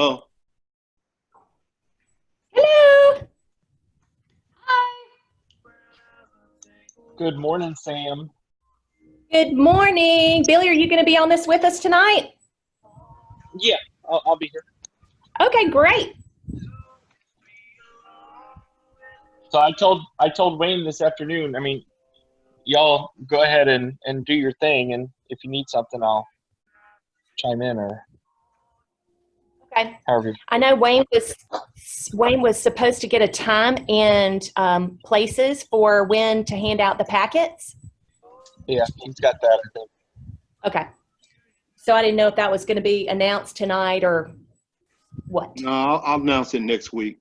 Oh, Hello. Hi. Good morning, Sam. Good morning. Billy, are you going to be on this with us tonight? Yeah, I'll be here. Okay, great. So I told Wayne this afternoon. I mean, y'all go ahead and do your thing, and if you need something, I'll chime in or Okay. however. I know Wayne was supposed to get a time and places for when to hand out the packets. Yeah, he's got that, I think. Okay. So I didn't know if that was going to be announced tonight or what. no, I'll announce it next week.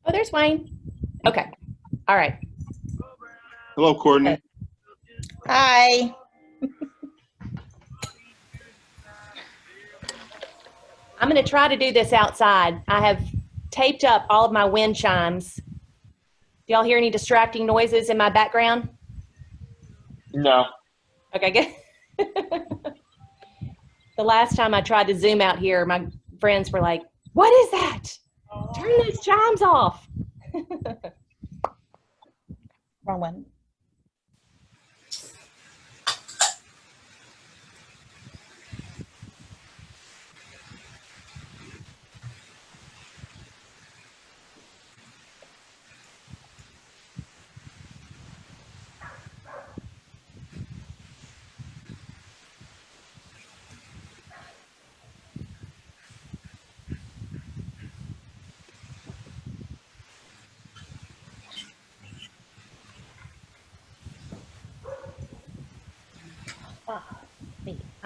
Oh, there's Wayne. Okay. All right. Hello, Courtney. Okay. Hi. I'm going to try to do this outside. I have taped up all of my wind chimes. Do y'all hear any distracting noises in my background? No. Okay, good. The last time I tried to Zoom out here, my friends were like, "What is that? Turn those chimes off." Wrong one.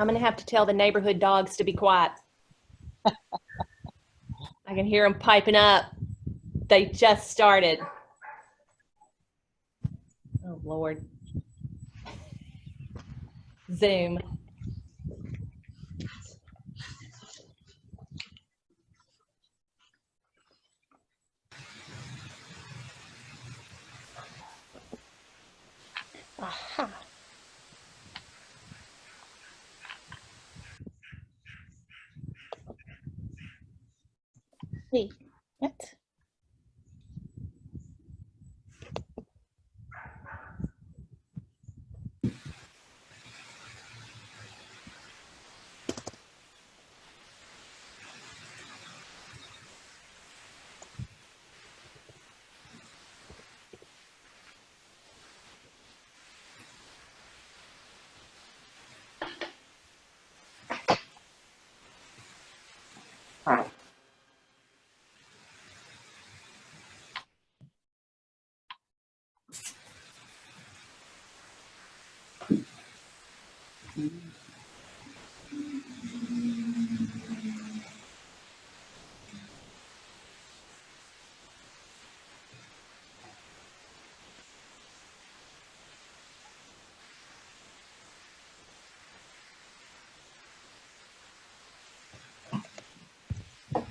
I'm going to have to tell the neighborhood dogs to be quiet. I can hear them piping up. They just started. Oh, Lord. Zoom. Aha. Wait, what?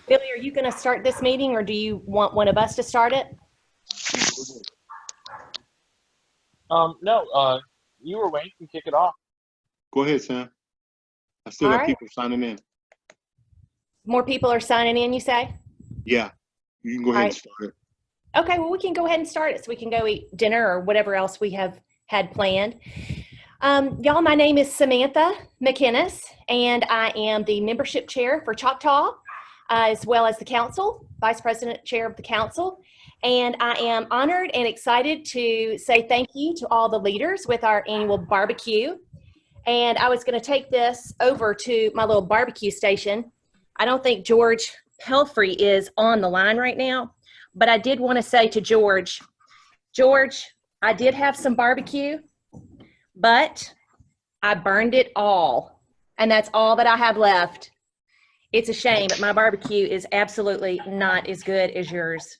Billy, are you going to start this meeting or do you want one of us to start it? No, you or Wayne can kick it off. Go ahead, Sam. I still All got right. people signing in. More people are signing in, you say? Yeah, you can go ahead and start it. Okay, well, we can go ahead and start it so we can go eat dinner or whatever else we have had planned. Y'all, my name is Samantha McInnes, and I am the membership chair for Choctaw, as well as the council, vice president chair of the council. And I am honored and excited to say thank you to all the leaders with our annual barbecue. And I was going to take this over to my little barbecue station. I don't think George Pelfrey is on the line right now, but I did want to say to George, I did have some barbecue, but I burned it all. And that's all that I have left. It's a shame, but my barbecue is absolutely not as good as yours.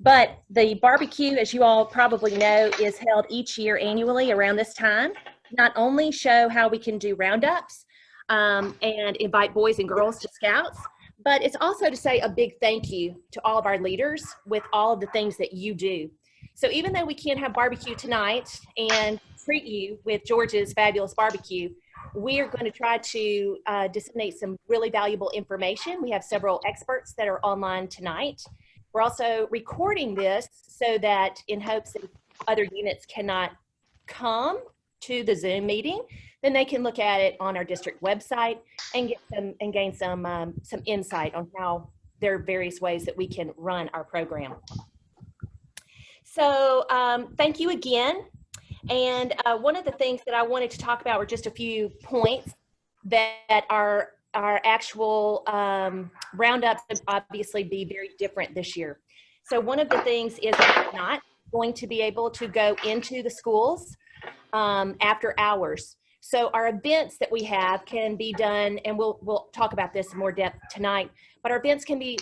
But the barbecue, as you all probably know, is held each year annually around this time. Not only show how we can do roundups and invite boys and girls to Scouts, but it's also to say a big thank you to all of our leaders with all of the things that you do. So even though we can't have barbecue tonight and treat you with George's fabulous barbecue, we are going to try to disseminate some really valuable information. We have several experts that are online tonight. We're also recording this so that in hopes that other units cannot come to the Zoom meeting, then they can look at it on our district website and get gain some insight on how there are various ways that we can run our program. So thank you again. And one of the things that I wanted to talk about were just a few points that our actual roundups will obviously be very different this year. So one of the things is that we're not going to be able to go into the schools after hours. So our events that we have can be done, and we'll talk about this in more depth tonight, but our events can be,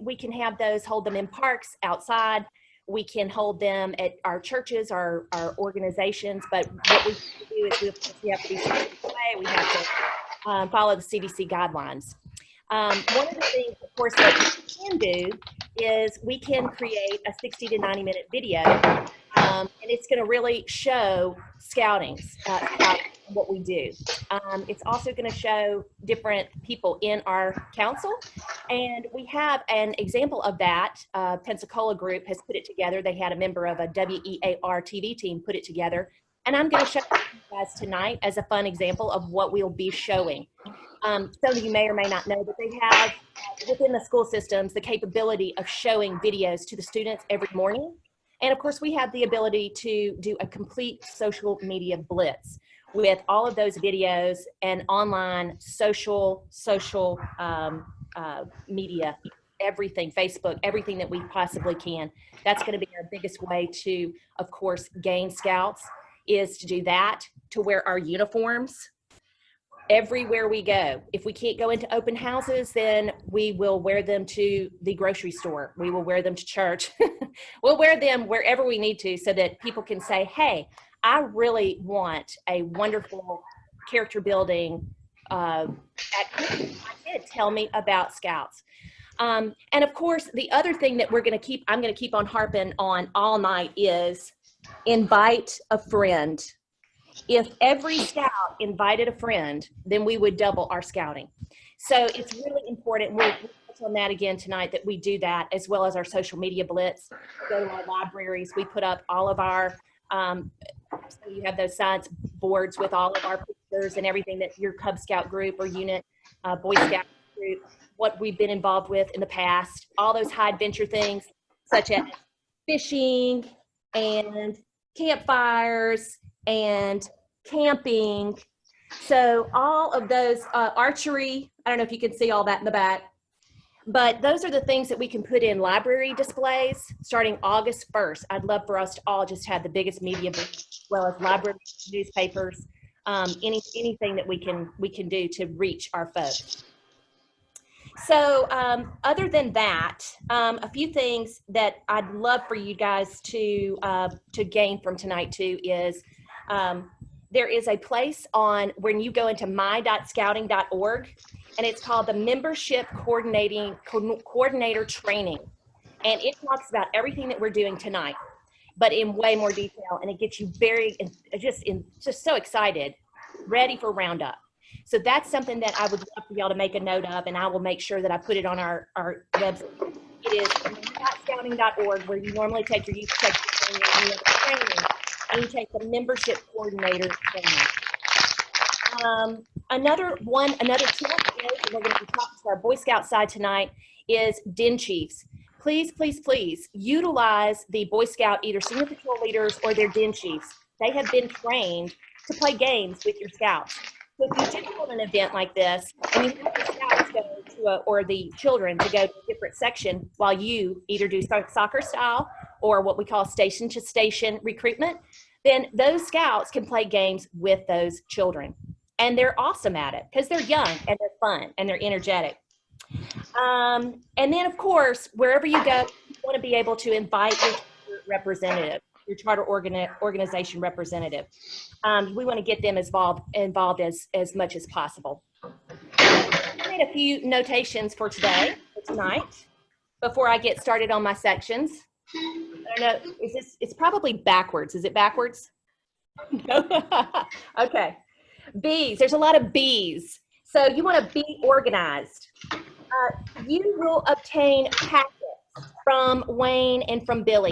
we can have those, hold them in parks, outside. We can hold them at our churches, our organizations, but what we do is we have to be safe away. We have to follow the CDC guidelines. One of the things, of course, that we can do is we can create a 60 to 90 minute video, and it's going to really show scouting, what we do. It's also going to show different people in our council, and we have an example of that. Pensacola group has put it together. They had a member of a WEAR TV team put it together, and I'm going to show you guys tonight as a fun example of what we'll be showing. Some of you may or may not know that they have within the school systems the capability of showing videos to the students every morning. And of course, we have the ability to do a complete social media blitz with all of those videos and online social media, everything, Facebook, everything that we possibly can. That's going to be our biggest way to, of course, gain scouts, is to do that, to wear our uniforms everywhere we go. If we can't go into open houses, then we will wear them to the grocery store. We will wear them to church. We'll wear them wherever we need to so that people can say, hey, I really want a wonderful character building activity. Tell me about Scouts. And of course, the other thing that I'm going to keep on harping on all night is invite a friend. If every scout invited a friend, then we would double our scouting. So it's really important. We'll touch on that again tonight, that we do that, as well as our social media blitz. Go to our libraries. We put up all of our, so you have those science boards with all of our pictures and everything that your Cub Scout group or unit, Boy Scout group, what we've been involved with in the past, all those high adventure things, such as fishing and campfires and camping. So all of those, archery, I don't know if you can see all that in the back, but those are the things that we can put in library displays starting August 1st. I'd love for us to all just have the biggest media booth, as well as library, newspapers, anything that we can do to reach our folks. So other than that, a few things that I'd love for you guys to gain from tonight too is there is a place on when you go into my.scouting.org, and it's called the Membership Coordinator Training, and it talks about everything that we're doing tonight, but in way more detail, and it gets you just so excited, ready for Roundup. So that's something that I would love for y'all to make a note of, and I will make sure that I put it on our website. It is scouting.org, where you normally take your youth training, and you take the membership coordinator training. Another tip, and we're going to be talking to our Boy Scout side tonight, is Den Chiefs. Please, please, please utilize the Boy Scout, either senior patrol leaders or their Den Chiefs. They have been trained to play games with your scouts. So if you do hold an event like this, and you have the scouts go to or the children to go to a different section while you either do soccer style or what we call station to station recruitment, then those scouts can play games with those children. And they're awesome at it because they're young and they're fun and they're energetic. And then, of course, wherever you go, you want to be able to invite your representative, your charter organization representative. We want to get them involved as much as possible. I made a few notations for tonight, before I get started on my sections. I don't know, it's probably backwards. Is it backwards? No. Okay. B's. There's a lot of B's. So you want to be organized. You will obtain packets from Wayne and from Billy.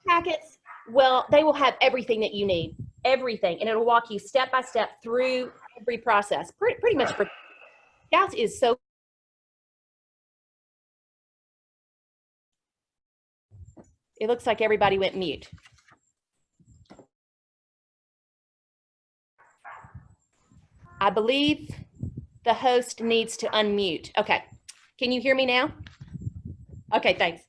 Packets, well, they will have everything that you need, everything, and it'll walk you step by step through every process. Pretty much for Scouts is so. It looks like everybody went mute. I believe the host needs to unmute. Okay, can you hear me now? Okay, thanks.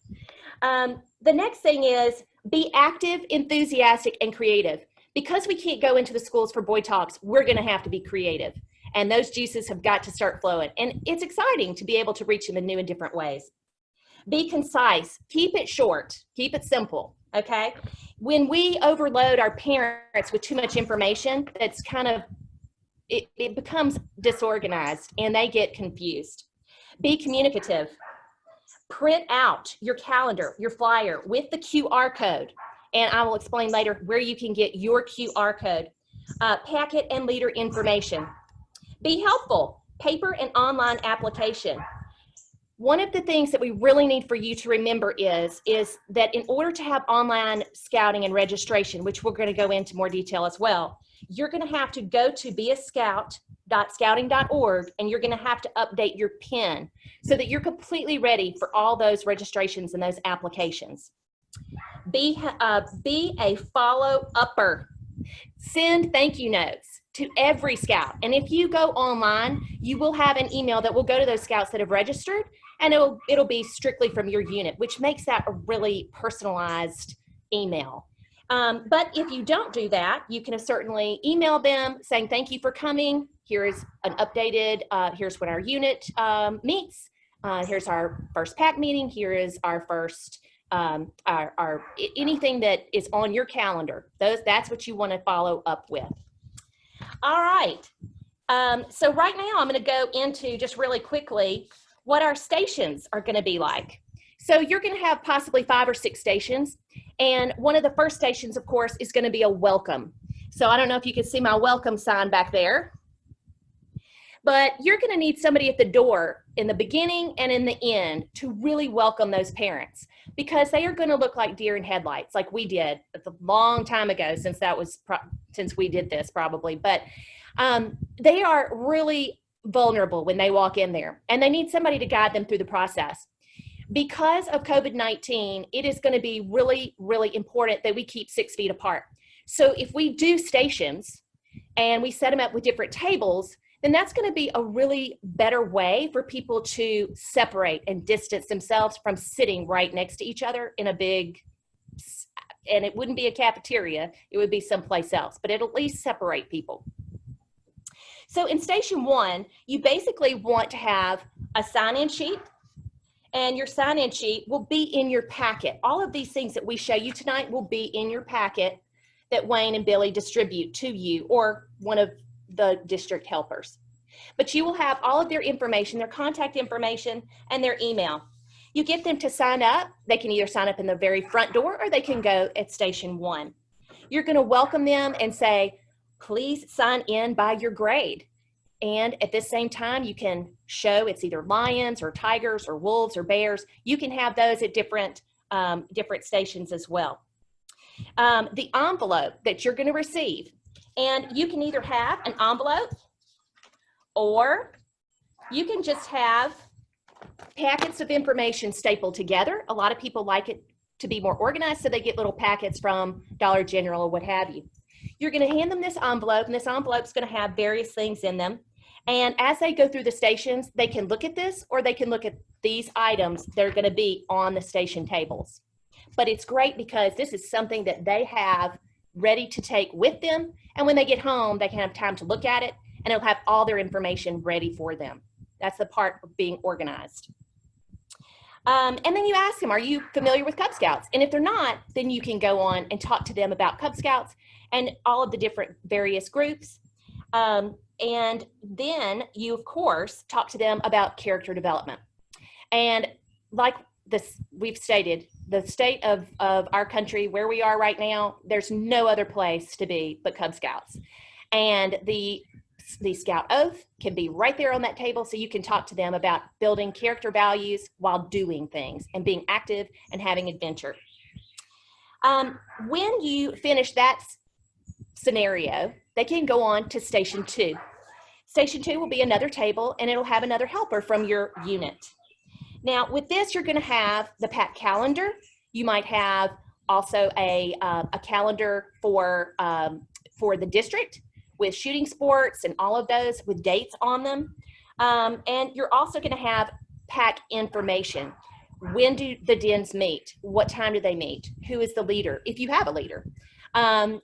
The next thing is be active, enthusiastic, and creative. Because we can't go into the schools for Boy Talks, we're gonna have to be creative. And those juices have got to start flowing. And it's exciting to be able to reach them in new and different ways. Be concise, keep it short, keep it simple, okay? When we overload our parents with too much information, that's kind of, it becomes disorganized and they get confused. Be communicative. Print out your calendar, your flyer with the QR code. And I will explain later where you can get your QR code. Packet and leader information. Be helpful, paper and online application. One of the things that we really need for you to remember is that in order to have online scouting and registration, which we're going to go into more detail as well, you're going to have to go to beascout.scouting.org and you're going to have to update your PIN so that you're completely ready for all those registrations and those applications. Be a follow-upper. Send thank you notes to every scout. And if you go online, you will have an email that will go to those scouts that have registered, and it'll be strictly from your unit, which makes that a really personalized email. But if you don't do that, you can certainly email them saying, thank you for coming. Here's an updated, here's when our unit meets. Here's our first pack meeting. Here is our first, anything that is on your calendar. That's what you want to follow up with. All right. So right now I'm going to go into just really quickly what our stations are going to be like. So you're going to have possibly 5 or 6 stations. And one of the first stations, of course, is going to be a welcome. So I don't know if you can see my welcome sign back there. But you're going to need somebody at the door in the beginning and in the end to really welcome those parents, because they are going to look like deer in headlights, like we did a long time ago, since we did this probably. But they are really vulnerable when they walk in there, and they need somebody to guide them through the process. Because of COVID-19, it is going to be really, really important that we keep 6 feet apart. So if we do stations and we set them up with different tables, then that's going to be a really better way for people to separate and distance themselves from sitting right next to each other in a big, and it wouldn't be a cafeteria, it would be someplace else, but it'll at least separate people. So in station 1, you basically want to have a sign-in sheet, and your sign-in sheet will be in your packet. All of these things that we show you tonight will be in your packet that Wayne and Billy distribute to you or one of the district helpers. But you will have all of their information, their contact information, and their email. You get them to sign up. They can either sign up in the very front door or they can go at station 1. You're going to welcome them and say, please sign in by your grade. And at the same time, you can show it's either lions or tigers or wolves or bears. You can have those at different stations as well. The envelope that you're going to receive, and you can either have an envelope or you can just have packets of information stapled together. A lot of people like it to be more organized, so they get little packets from Dollar General or what have you. You're going to hand them this envelope, and this envelope is going to have various things in them. And as they go through the stations, they can look at this or they can look at these items that are going to be on the station tables. But it's great because this is something that they have ready to take with them. And when they get home, they can have time to look at it, and it'll have all their information ready for them. That's the part of being organized. And then you ask them, are you familiar with Cub Scouts? And if they're not, then you can go on and talk to them about Cub Scouts and all of the different various groups. And then you, of course, talk to them about character development. And like this, we've stated, the state of our country, where we are right now, there's no other place to be but Cub Scouts. And the the Scout Oath can be right there on that table, so you can talk to them about building character values while doing things and being active and having adventure. When you finish that scenario, they can go on to Station 2. Station 2 will be another table, and it'll have another helper from your unit. Now, with this, you're going to have the pack calendar. You might have also a calendar for the district with shooting sports and all of those with dates on them. And you're also going to have pack information. When do the dens meet? What time do they meet? Who is the leader, if you have a leader?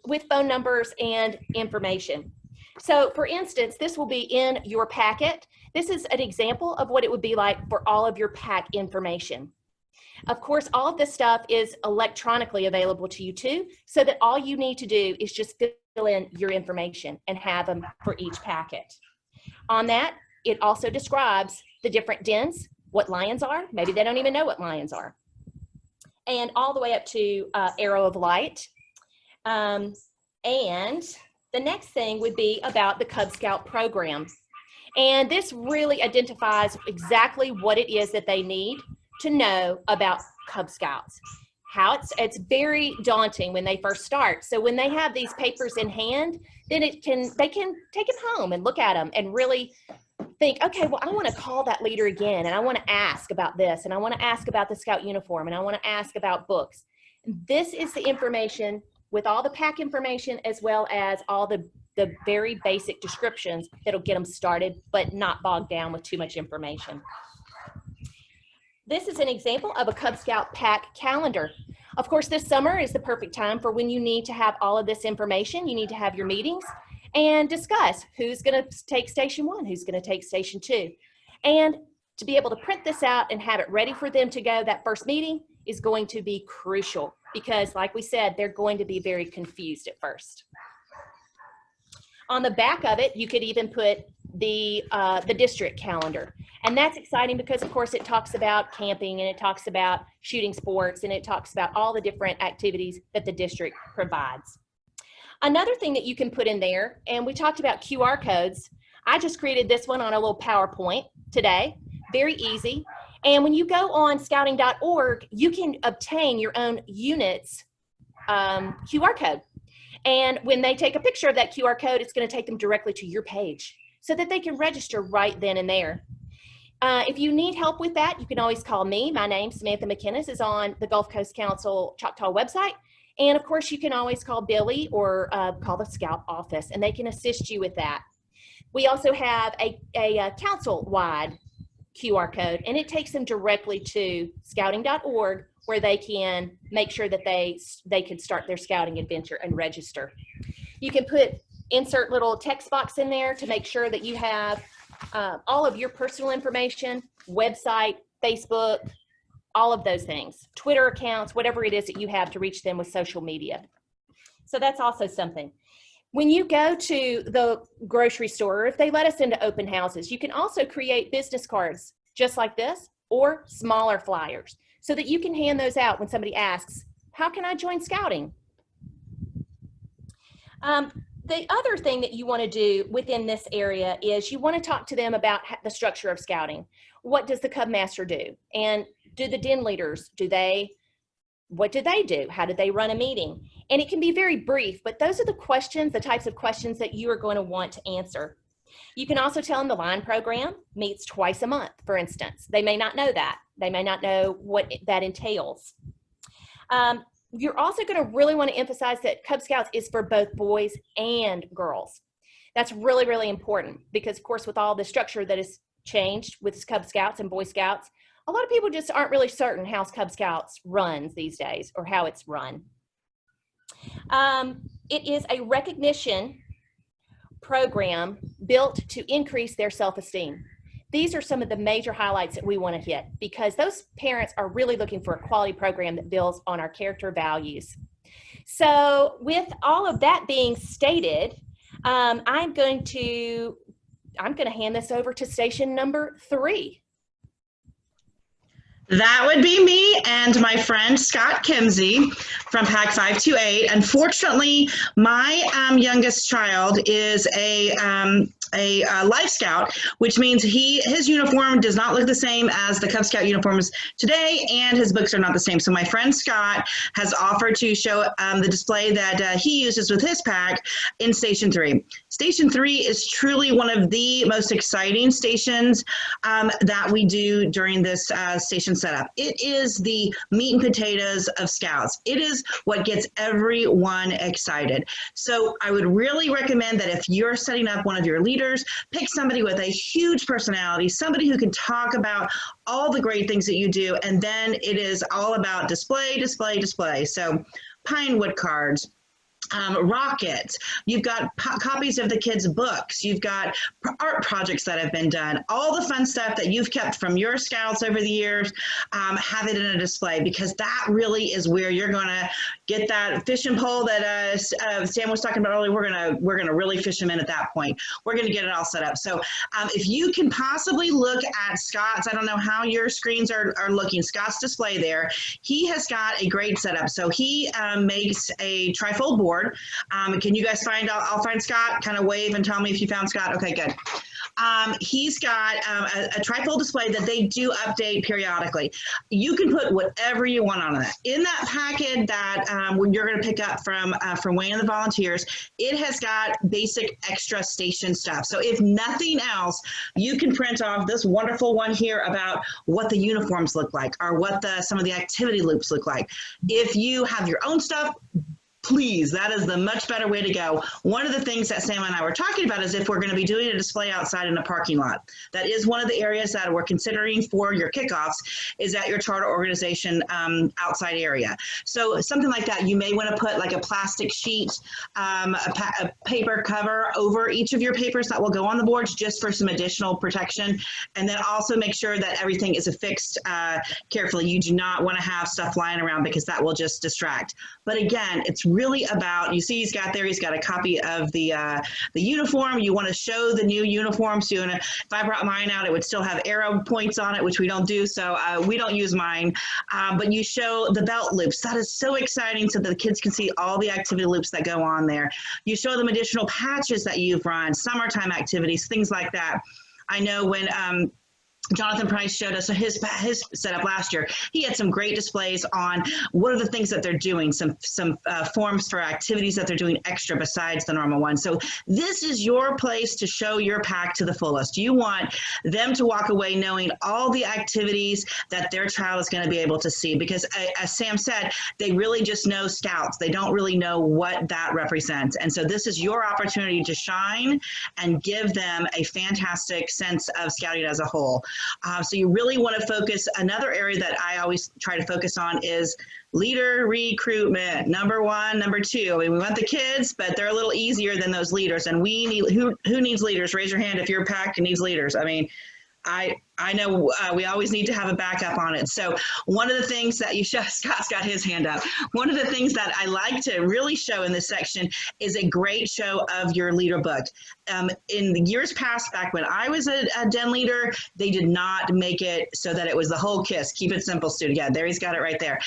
With phone numbers and information. So for instance, this will be in your packet. This is an example of what it would be like for all of your pack information. Of course, all of this stuff is electronically available to you too, so that all you need to do is just fill in your information and have them for each packet. On that, it also describes the different dens, what lions are. Maybe they don't even know what lions are. And all the way up to Arrow of Light. And the next thing would be about the Cub Scout program. And this really identifies exactly what it is that they need to know about Cub Scouts. How it's very daunting when they first start. So when they have these papers in hand, then they can take them home and look at them and really think, okay, well, I want to call that leader again, and I want to ask about this, and I want to ask about the Scout uniform, and I want to ask about books. This is the information with all the pack information, as well as all the very basic descriptions that'll get them started, but not bogged down with too much information. This is an example of a Cub Scout pack calendar. Of course, this summer is the perfect time for when you need to have all of this information. You need to have your meetings and discuss who's going to take Station 1, who's going to take Station 2. And to be able to print this out and have it ready for them to go that first meeting is going to be crucial, because like we said, they're going to be very confused at first. On the back of it, you could even put the district calendar. And that's exciting because, of course, it talks about camping, and it talks about shooting sports, and it talks about all the different activities that the district provides. Another thing that you can put in there, and we talked about QR codes. I just created this one on a little PowerPoint today. Very easy. And when you go on scouting.org, you can obtain your own unit's QR code. And when they take a picture of that QR code, it's going to take them directly to your page so that they can register right then and there. If you need help with that, you can always call me. My name, Samantha McInnes, is on the Gulf Coast Council Choctaw website. And of course, you can always call Billy or call the Scout office, and they can assist you with that. We also have a council-wide QR code, and it takes them directly to scouting.org, where they can make sure that they can start their scouting adventure and register. You can insert little text box in there to make sure that you have all of your personal information, website, Facebook, all of those things, Twitter accounts, whatever it is that you have to reach them with social media. So that's also something. When you go to the grocery store, or if they let us into open houses, you can also create business cards just like this, or smaller flyers, so that you can hand those out when somebody asks, how can I join scouting? The other thing that you want to do within this area is you want to talk to them about the structure of scouting. What does the Cub Master do? And do the den leaders, what do they do? How do they run a meeting? And it can be very brief, but those are the questions, the types of questions that you are going to want to answer. You can also tell them the line program meets twice a month, for instance. They may not know that. They may not know what that entails. You're also going to really want to emphasize that Cub Scouts is for both boys and girls. That's really, really important because, of course, with all the structure that has changed with Cub Scouts and Boy Scouts, a lot of people just aren't really certain how Cub Scouts runs these days or how it's run. It is a recognition program built to increase their self-esteem. These are some of the major highlights that we want to hit because those parents are really looking for a quality program that builds on our character values. So with all of that being stated, I'm going to hand this over to station number 3. That would be me and my friend Scott Kimsey from Pack 528. Unfortunately, my youngest child is a a Life Scout, which means his uniform does not look the same as the Cub Scout uniforms today, and his books are not the same. So my friend Scott has offered to show the display that he uses with his pack in Station 3. Station 3 is truly one of the most exciting stations that we do during this station setup. It is the meat and potatoes of Scouts. It is what gets everyone excited. So I would really recommend that if you're setting up one of your leaders, pick somebody with a huge personality, somebody who can talk about all the great things that you do, and then it is all about display, display, display. So pine wood cards, rockets, you've got copies of the kids' books, you've got art projects that have been done, all the fun stuff that you've kept from your Scouts over the years, have it in a display, because that really is where you're going to get that fishing pole that Sam was talking about earlier. We're gonna really fish them in at that point. We're going to get it all set up. So if you can possibly look at Scott's, I don't know how your screens are looking, Scott's display there, he has got a great setup. So he makes a trifold board. Can you guys find, I'll find Scott, kind of wave and tell me if you found Scott. Okay, good. He's got a trifold display that they do update periodically. You can put whatever you want on that. In that packet that you're going to pick up from Wayne and the volunteers, it has got basic extra station stuff. So if nothing else, you can print off this wonderful one here about what the uniforms look like, or what some of the activity loops look like. If you have your own stuff, please, that is the much better way to go. One of the things that Sam and I were talking about is if we're going to be doing a display outside in a parking lot. That is one of the areas that we're considering for your kickoffs, is at your charter organization outside area. So something like that, you may want to put like a plastic sheet, a paper cover over each of your papers that will go on the boards, just for some additional protection. And then also make sure that everything is affixed carefully. You do not want to have stuff flying around, because that will just distract. But again, it's really about, you see he's got a copy of the uniform. You want to show the new uniform. So if I brought mine out, it would still have arrow points on it, which we don't do. So we don't use mine. But you show the belt loops. That is so exciting, so that the kids can see all the activity loops that go on there. You show them additional patches that you've run, summertime activities, things like that. I know when Jonathan Price showed us his setup last year, he had some great displays on what are the things that they're doing, some forms for activities that they're doing extra besides the normal one. So this is your place to show your pack to the fullest. You want them to walk away knowing all the activities that their child is going to be able to see, because as Sam said, they really just know Scouts. They don't really know what that represents. And so this is your opportunity to shine and give them a fantastic sense of Scouting as a whole. So you really want to focus. Another area that I always try to focus on is leader recruitment. Number 1, number 2. I mean, we want the kids, but they're a little easier than those leaders. And we need, who needs leaders? Raise your hand if you're packed and needs leaders. I mean, I know we always need to have a backup on it. So one of the things that you show, Scott's got his hand up. One of the things that I like to really show in this section is a great show of your leader book. In the years past, back when I was a den leader, they did not make it so that it was the whole KISS. Keep it simple, student. Yeah, there he's got it right there.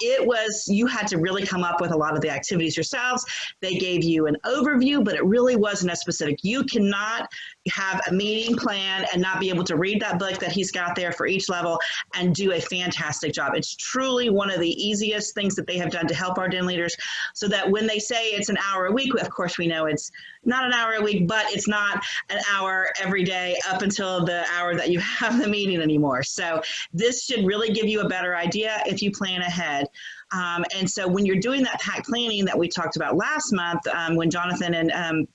It was, you had to really come up with a lot of the activities yourselves. They gave you an overview, but it really wasn't as specific. You cannot have a meeting plan and not be able to read that book that he's got there for each level and do a fantastic job. It's truly one of the easiest things that they have done to help our den leaders, so that when they say it's an hour a week, of course we know it's not an hour a week, but it's not an hour every day up until the hour that you have the meeting anymore. So this should really give you a better idea if you plan ahead. And so when you're doing that pack planning that we talked about last month, when Jonathan and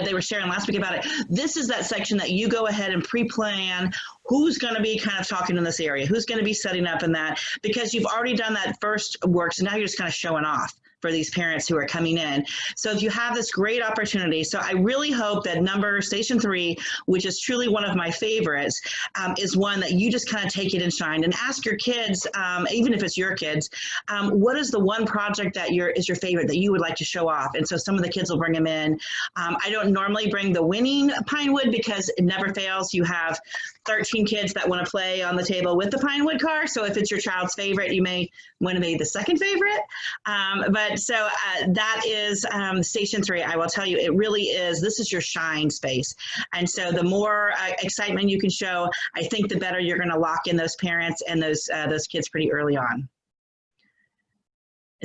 they were sharing last week about it, this is that section that you go ahead and pre-plan who's going to be kind of talking in this area, who's going to be setting up in that, because you've already done that first work, so now you're just kind of showing off for these parents who are coming in. So if you have this great opportunity, so I really hope that Station 3, which is truly one of my favorites, is one that you just kind of take it and shine and ask your kids, even if it's your kids, what is the one project that is your favorite that you would like to show off? And so some of the kids will bring them in. I don't normally bring the winning pine wood because it never fails. You have 13 kids that want to play on the table with the pine wood car. So if it's your child's favorite, you may want to be the second favorite. But But so that is Station 3. I will tell you, it really is, this is your shine space. And so the more excitement you can show, I think the better you're going to lock in those parents and those kids pretty early on.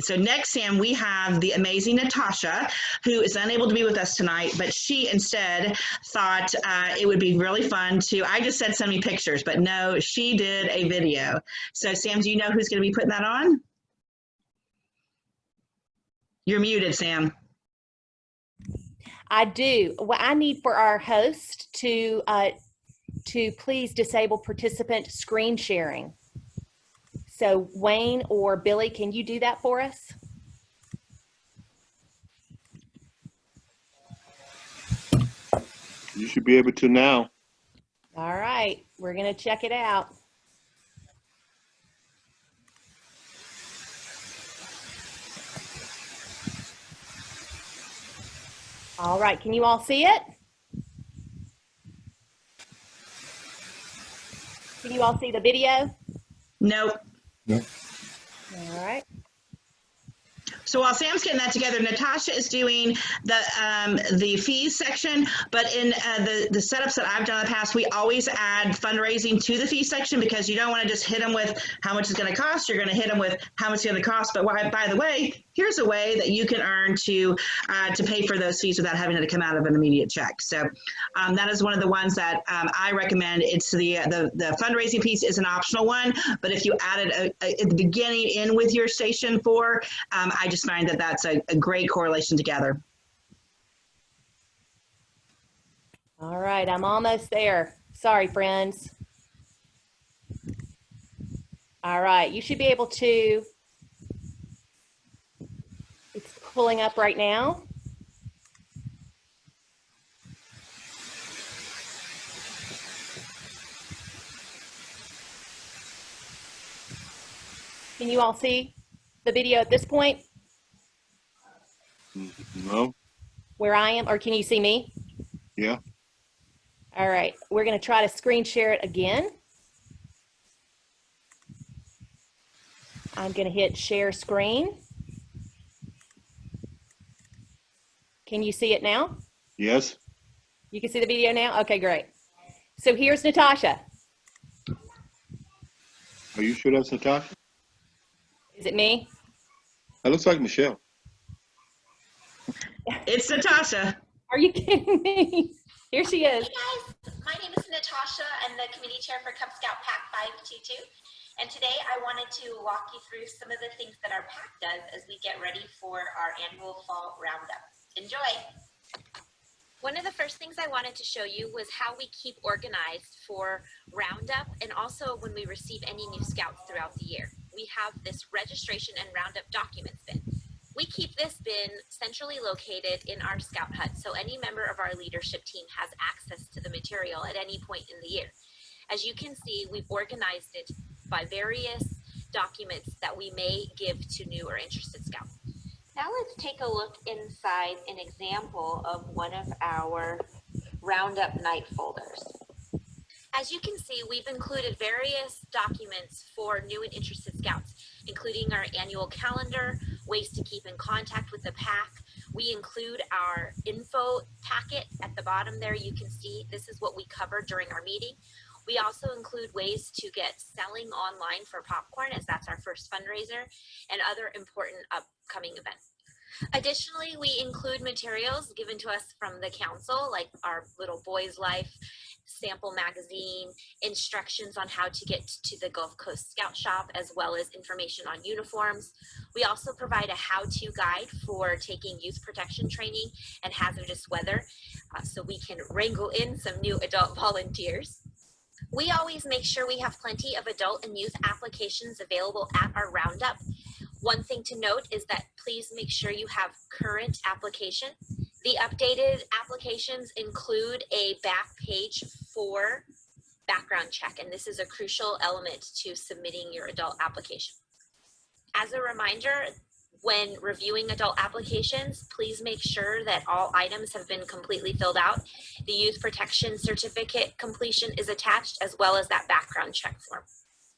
So next, Sam, we have the amazing Natasha, who is unable to be with us tonight, but she instead thought it would be really fun to, I just said send me pictures, but no, she did a video. So Sam, do you know who's going to be putting that on? You're muted, Sam. I do. What I need for our host to please disable participant screen sharing. So Wayne or Billy, can you do that for us? You should be able to now. All right, we're going to check it out. All right, can you all see it? Can you all see the video? Nope. All right. So while Sam's getting that together, Natasha is doing the fees section, but in the setups that I've done in the past, we always add fundraising to the fee section because you don't want to just hit them with how much it's going to cost. You're going to hit them with how much it's going to cost. But by the way, here's a way that you can earn to pay for those fees without having to come out of an immediate check. So that is one of the ones that I recommend. It's the fundraising piece is an optional one, but if you add it at the beginning in with your Station 4, I just find that that's a great correlation together. All right, I'm almost there. Sorry, friends. All right, you should be able to, it's pulling up right now. Can you all see the video at this point? No? Where I am, or can you see me? Yeah. All right, we're going to try to screen share it again. I'm going to hit share screen. Can you see it now? Yes. You can see the video now? Okay, great. So here's Natasha. Are you sure that's Natasha? Is it me? That looks like Michelle. It's Natasha. Are you kidding me? Here she is. Hey guys, my name is Natasha. I'm the committee chair for Cub Scout Pack 522. And today I wanted to walk you through some of the things that our pack does as we get ready for our annual fall roundup. Enjoy. One of the first things I wanted to show you was how we keep organized for roundup and also when we receive any new scouts throughout the year. We have this registration and roundup documents bin. We keep this bin centrally located in our scout hut, so any member of our leadership team has access to the material at any point in the year. As you can see, we've organized it by various documents that we may give to new or interested scouts. Now let's take a look inside an example of one of our roundup night folders. As you can see, we've included various documents for new and interested scouts, including our annual calendar, ways to keep in contact with the pack. We include our info packet at the bottom there. You can see this is what we covered during our meeting. We also include ways to get selling online for popcorn, as that's our first fundraiser, and other important upcoming events. Additionally, we include materials given to us from the council, like our Little Boy's Life sample magazine, instructions on how to get to the Gulf Coast Scout Shop, as well as information on uniforms. We also provide a how-to guide for taking youth protection training and hazardous weather, so we can wrangle in some new adult volunteers. We always make sure we have plenty of adult and youth applications available at our roundup. One thing to note is that please make sure you have current application. The updated applications include a back page for background check, and this is a crucial element to submitting your adult application. As a reminder, when reviewing adult applications, please make sure that all items have been completely filled out. The youth protection certificate completion is attached, as well as that background check form.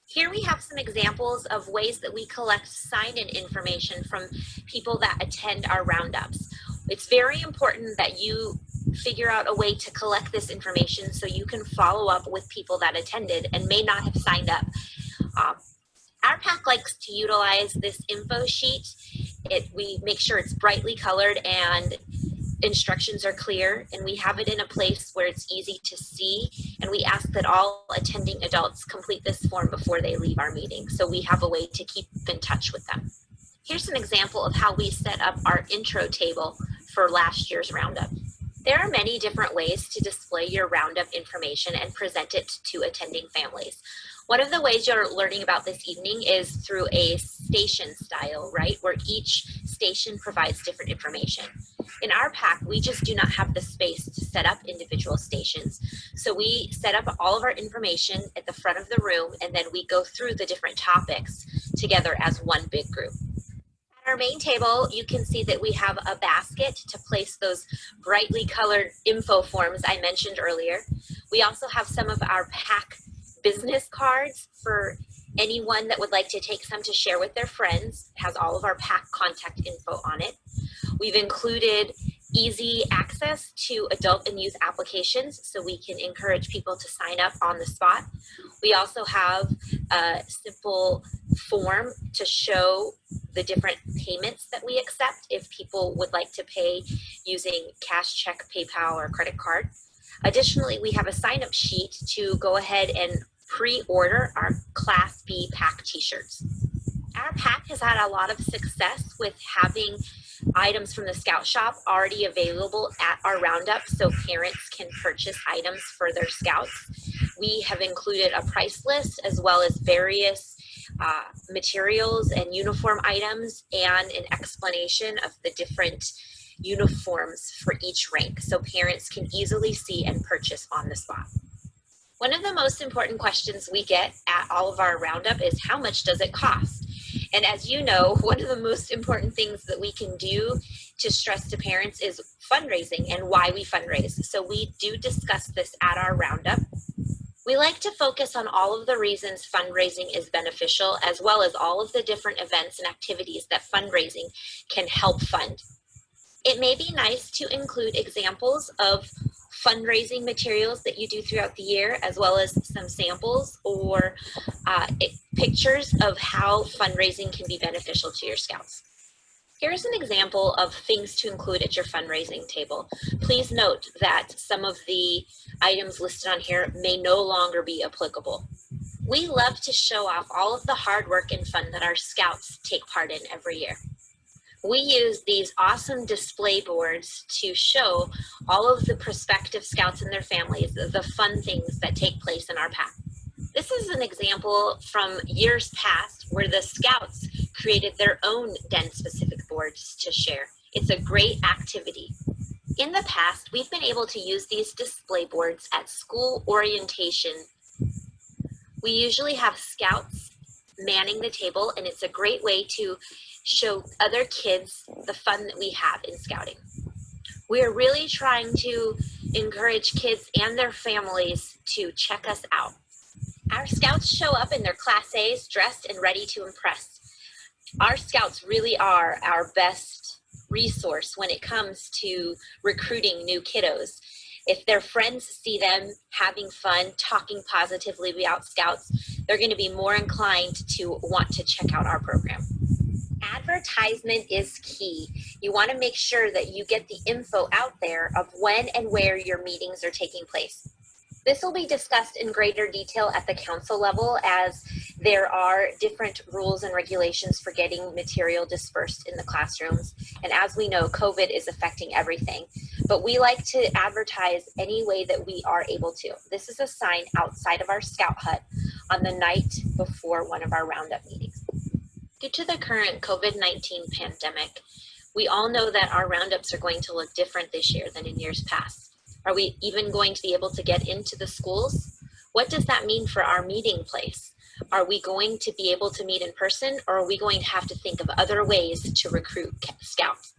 Here we have some examples of ways that we collect sign-in information from people that attend our roundups. It's very important that you figure out a way to collect this information so you can follow up with people that attended and may not have signed up. Our PAC likes to utilize this info sheet. We make sure it's brightly colored and instructions are clear, and we have it in a place where it's easy to see, and we ask that all attending adults complete this form before they leave our meeting, so we have a way to keep in touch with them. Here's an example of how we set up our intro table for last year's roundup. There are many different ways to display your roundup information and present it to attending families. One of the ways you're learning about this evening is through a station style, right? Where each station provides different information. In our PAC, we just do not have the space to set up individual stations. So we set up all of our information at the front of the room, and then we go through the different topics together as one big group. At our main table, you can see that we have a basket to place those brightly colored info forms I mentioned earlier. We also have some of our PAC business cards for anyone that would like to take some to share with their friends. It has all of our PAC contact info on it. We've included easy access to adult and youth applications so we can encourage people to sign up on the spot. We also have a simple form to show the different payments that we accept if people would like to pay using cash, check, PayPal, or credit card. Additionally, we have a sign-up sheet to go ahead and pre-order our Class B PAC t-shirts. Our PAC has had a lot of success with having items from the Scout Shop already available at our roundup so parents can purchase items for their scouts. We have included a price list as well as various materials and uniform items and an explanation of the different uniforms for each rank so parents can easily see and purchase on the spot. One of the most important questions we get at all of our roundup is how much does it cost? And as you know, one of the most important things that we can do to stress to parents is fundraising and why we fundraise. So we do discuss this at our roundup. We like to focus on all of the reasons fundraising is beneficial, as well as all of the different events and activities that fundraising can help fund. It may be nice to include examples of fundraising materials that you do throughout the year, as well as some samples or pictures of how fundraising can be beneficial to your scouts. Here's an example of things to include at your fundraising table. Please note that some of the items listed on here may no longer be applicable. We love to show off all of the hard work and fun that our scouts take part in every year. We use these awesome display boards to show all of the prospective scouts and their families the fun things that take place in our PAC. This is an example from years past where the scouts created their own den-specific boards to share. It's a great activity. In the past, we've been able to use these display boards at school orientation. We usually have scouts manning the table, and it's a great way to show other kids the fun that we have in scouting. We are really trying to encourage kids and their families to check us out. Our scouts show up in their Class A's dressed and ready to impress. Our scouts really are our best resource when it comes to recruiting new kiddos. If their friends see them having fun, talking positively about scouts, they're going to be more inclined to want to check out our program. Advertisement is key. You want to make sure that you get the info out there of when and where your meetings are taking place. This will be discussed in greater detail at the council level, as there are different rules and regulations for getting material dispersed in the classrooms. And as we know, COVID is affecting everything. But we like to advertise any way that we are able to. This is a sign outside of our scout hut on the night before one of our roundup meetings. Due to the current COVID-19 pandemic, we all know that our roundups are going to look different this year than in years past. Are we even going to be able to get into the schools? What does that mean for our meeting place? Are we going to be able to meet in person, or are we going to have to think of other ways to recruit scouts?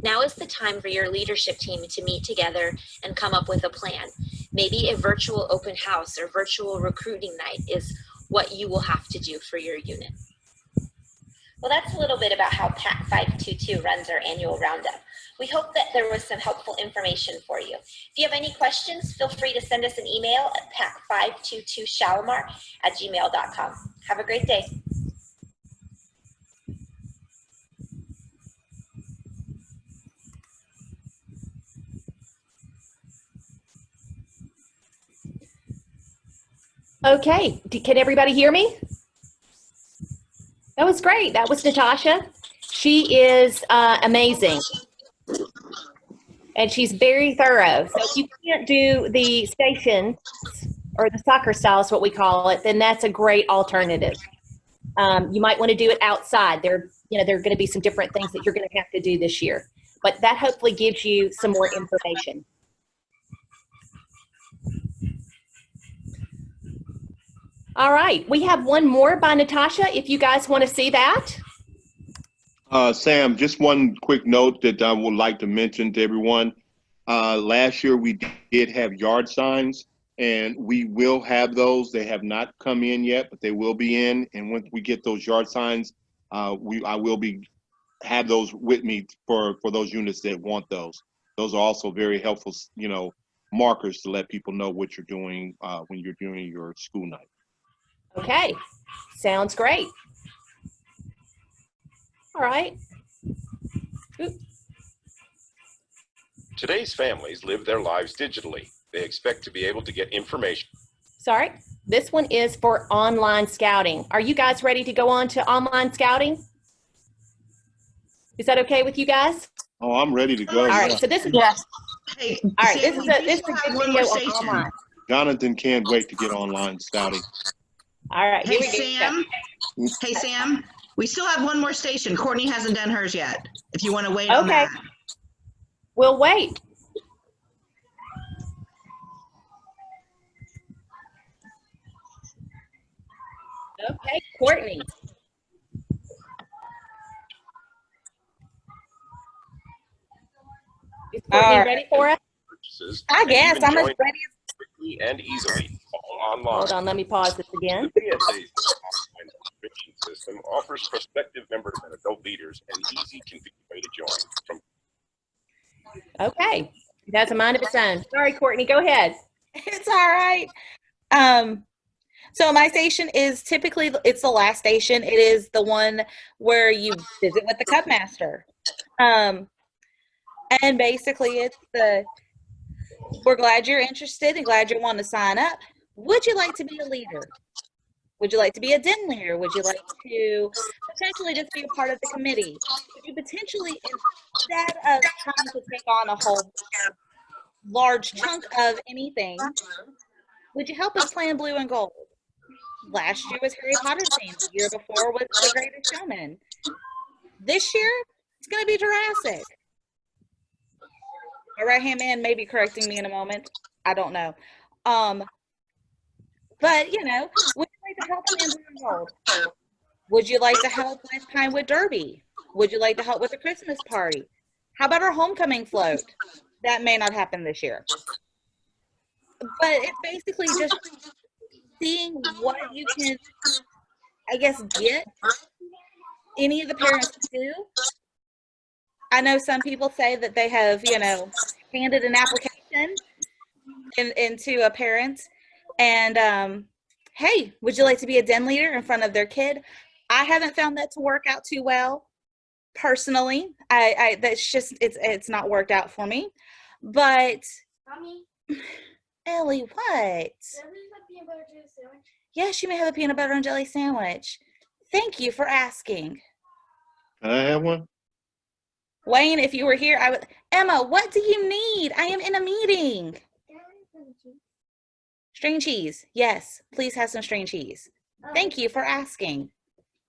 Now is the time for your leadership team to meet together and come up with a plan. Maybe a virtual open house or virtual recruiting night is what you will have to do for your unit. Well, that's a little bit about how PAC 522 runs our annual roundup. We hope that there was some helpful information for you. If you have any questions, feel free to send us an email at pac522shalimar@gmail.com. Have a great day. Okay, can everybody hear me? That was great. That was Natasha. She is amazing. And she's very thorough. So if you can't do the station or the soccer style is what we call it, then that's a great alternative. You might want to do it outside. There are going to be some different things that you're going to have to do this year. But that hopefully gives you some more information. All right, we have one more by Natasha, if you guys want to see that. Sam, just one quick note that I would like to mention to everyone. Last year we did have yard signs, and we will have those. They have not come in yet, but they will be in. And once we get those yard signs, I will have those with me for those units that want those. Those are also very helpful, markers to let people know what you're doing when you're doing your school night. Okay, sounds great. All right. Oop. Today's families live their lives digitally. They expect to be able to get information. Sorry, this one is for online scouting. Are you guys ready to go on to online scouting? Is that okay with you guys? Oh, I'm ready to go. All right, so this is Hey, all right. Sam, This is we a do this is still a have good one video more on station. online. Jonathan can't wait to get online scouting. All right, here Hey, we go. Sam. Hey, Sam. We still have one more station. Courtney hasn't done hers yet. If you want to wait on Okay. that. We'll wait. Okay, Courtney. Is Courtney All right. ready for us? Purchases, I and guess even I'm as join ready quickly and easily, all online. Hold on, let me pause this again. The PSA's online subscription system offers prospective members and adult leaders an easy, convenient way to join. From Okay, it has a mind of its own. Sorry, Courtney, go ahead. It's all right. So my station is typically, it's the last station. It is the one where you visit with the Cup Master. And basically it's we're glad you're interested and glad you want to sign up. Would you like to be a leader? Would you like to be a den leader? Would you like to potentially just be a part of the committee? Would you potentially, instead of trying to take on a whole large chunk of anything, would you help us plan blue and gold? Last year was Harry Potter themed. The year before was The Greatest Showman. This year, it's going to be Jurassic. My right-hand man may be correcting me in a moment. I don't know. But, you know, would you like to help plan blue and gold? Would you like to help with Pinewood Derby? Would you like to help with the Christmas party? How about our homecoming float? That may not happen this year. But it's basically just seeing what you can, I guess, get any of the parents to do. I know some people say that they have, you know, handed an application into a parent and, hey, would you like to be a den leader in front of their kid? I haven't found that to work out too well. Personally, that's just, it's not worked out for me. But Mommy, Ellie, what? does everybody have peanut butter jelly sandwich? Yes, you may have a peanut butter and jelly sandwich. Thank you for asking. Can I have one? Wayne, if you were here, I would. Emma, what do you need? I am in a meeting. String cheese. Yes, please have some string cheese. Thank you for asking.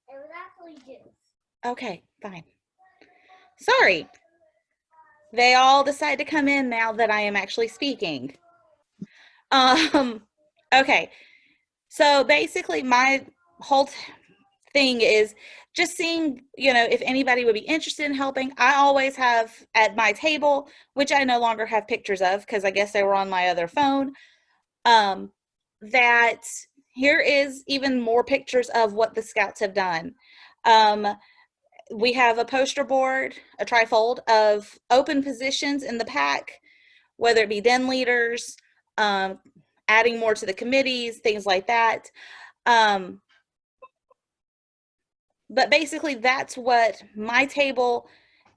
It was actually juice. Okay, fine. Sorry. They all decide to come in now that I am actually speaking. Okay. So basically my whole thing is just seeing, you know, if anybody would be interested in helping. I always have at my table, which I no longer have pictures of because I guess they were on my other phone, that here is even more pictures of what the Scouts have done. We have a poster board, a trifold of open positions in the pack, whether it be den leaders, adding more to the committees, things like that. But basically that's what my table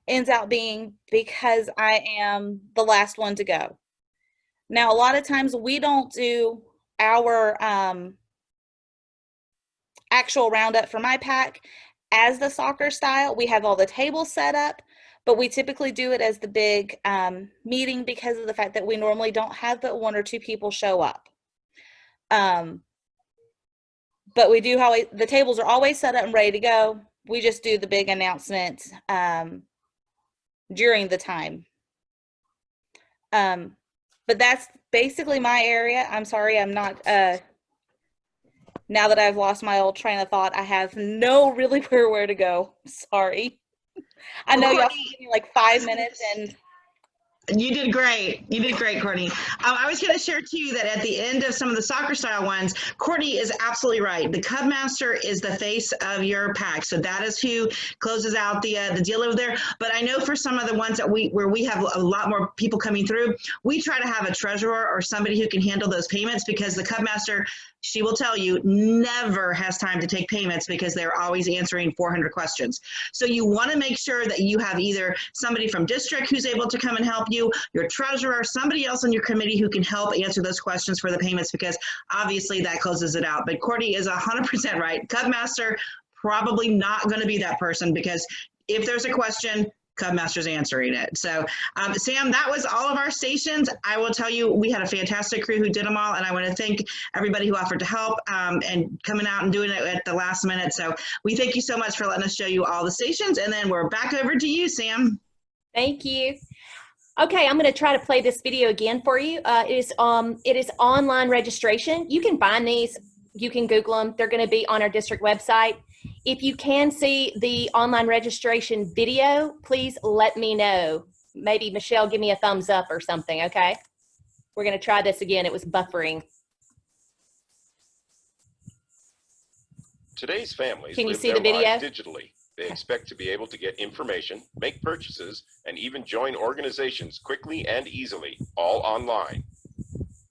ends out being, because I am the last one to go. Now, a lot of times we don't do our actual roundup for my pack as the soccer style. We have all the tables set up, but we typically do it as the big meeting because of the fact that we normally don't have but 1 or 2 people show up. But we do always, the tables are always set up and ready to go. We just do the big announcement during the time. But that's basically my area. I'm sorry, I'm not, now that I've lost my old train of thought, I have no really where to go. Sorry. I know y'all gave me like 5 minutes and you did great. You did great, Courtney. I was going to share too that at the end of some of the soccer style ones, Courtney is absolutely right. The Cub Master is the face of your pack, so that is who closes out the deal over there. But I know for some of the ones that where we have a lot more people coming through, we try to have a treasurer or somebody who can handle those payments, because the Cub Master, she will tell you, never has time to take payments because they're always answering 400 questions. So you want to make sure that you have either somebody from district who's able to come and help you, your treasurer, somebody else on your committee who can help answer those questions for the payments, because obviously that closes it out. But Courtney is 100% right. Cub Master, probably not going to be that person, because if there's a question, Cub Master's answering it. So Sam, that was all of our stations. I will tell you, we had a fantastic crew who did them all, and I want to thank everybody who offered to help and coming out and doing it at the last minute. So we thank you so much for letting us show you all the stations, and then we're back over to you, Sam. Thank you. Okay, I'm going to try to play this video again for you. It is online registration. You can find these. You can Google them. They're going to be on our district website. If you can see the online registration video, please let me know. Maybe Michelle, give me a thumbs up or something, okay? We're going to try this again. It was buffering. Today's families Can you live see their the video? lives digitally. They expect to be able to get information, make purchases, and even join organizations quickly and easily, all online.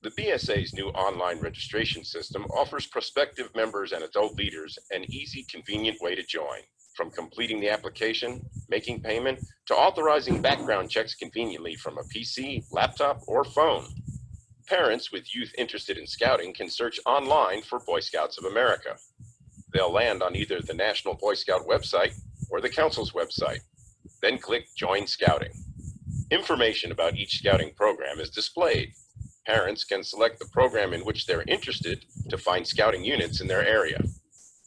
The BSA's new online registration system offers prospective members and adult leaders an easy, convenient way to join. From completing the application, making payment, to authorizing background checks conveniently from a PC, laptop, or phone. Parents with youth interested in scouting can search online for Boy Scouts of America. They'll land on either the National Boy Scout website or the Council's website. Then click Join Scouting. Information about each scouting program is displayed. Parents can select the program in which they're interested to find scouting units in their area.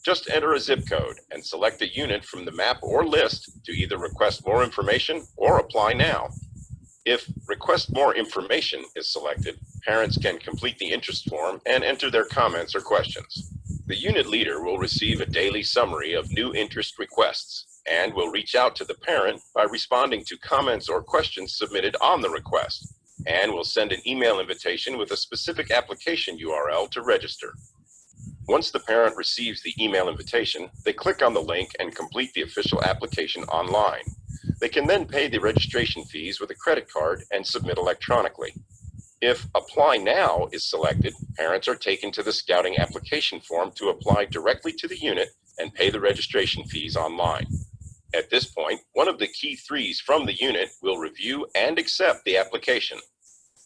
Just enter a zip code and select a unit from the map or list to either request more information or apply now. If Request More Information is selected, parents can complete the interest form and enter their comments or questions. The unit leader will receive a daily summary of new interest requests and will reach out to the parent by responding to comments or questions submitted on the request, and will send an email invitation with a specific application URL to register. Once the parent receives the email invitation, they click on the link and complete the official application online. They can then pay the registration fees with a credit card and submit electronically. If Apply Now is selected, parents are taken to the scouting application form to apply directly to the unit and pay the registration fees online. At this point, one of the key threes from the unit will review and accept the application.